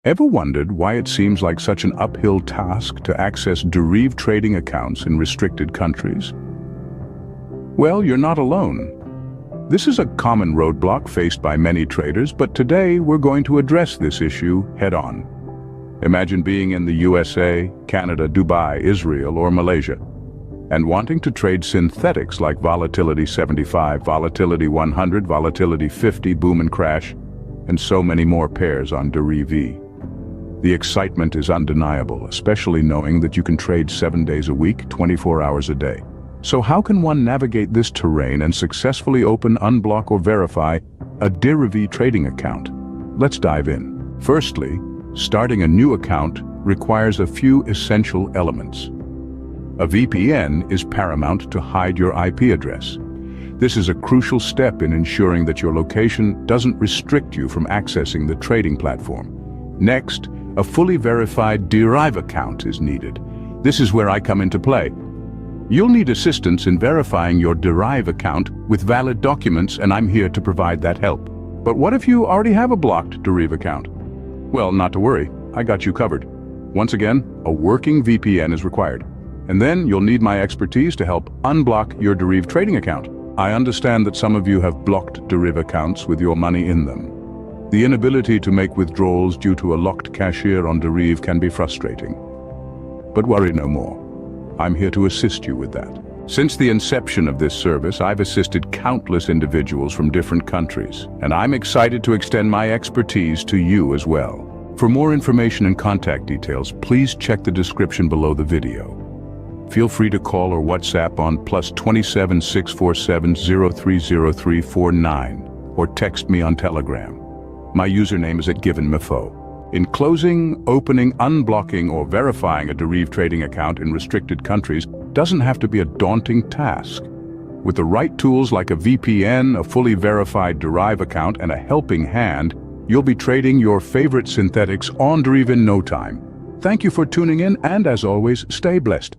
Ever wondered why it seems like such an uphill task to access DERIV trading accounts in restricted countries? Well, you're not alone. This is a common roadblock faced by many traders, but today we're going to address this issue head-on. Imagine being in the USA, Canada, Dubai, Israel, or Malaysia, and wanting to trade synthetics like volatility 75, volatility 100, volatility 50, boom and crash, and so many more pairs on DERIV. The excitement is undeniable, especially knowing that you can trade 7 days a week, 24 hours a day. So how can one navigate this terrain and successfully open, unblock, or verify a DERIV trading account? Let's dive in. Firstly, starting a new account requires a few essential elements. A VPN is paramount to hide your IP address. This is a crucial step in ensuring that your location doesn't restrict you from accessing the trading platform. Next, a fully verified DERIV account is needed. This is where I come into play. You'll need assistance in verifying your DERIV account with valid documents, and I'm here to provide that help. But what if you already have a blocked DERIV account? Well, not to worry, I got you covered. Once again, a working VPN is required. And then you'll need my expertise to help unblock your DERIV trading account. I understand that some of you have blocked DERIV accounts with your money in them. The inability to make withdrawals due to a locked cashier on DERIV can be frustrating. But worry no more. I'm here to assist you with that. Since the inception of this service, I've assisted countless individuals from different countries, and I'm excited to extend my expertise to you as well. For more information and contact details, please check the description below the video. Feel free to call or WhatsApp on +27 647 030349 or text me on Telegram. My username is @givenmefo. In closing, opening, unblocking, or verifying a DERIV trading account in restricted countries doesn't have to be a daunting task. With the right tools like a VPN, a fully verified DERIV account, and a helping hand, you'll be trading your favorite synthetics on DERIV in no time. Thank you for tuning in, and as always, stay blessed.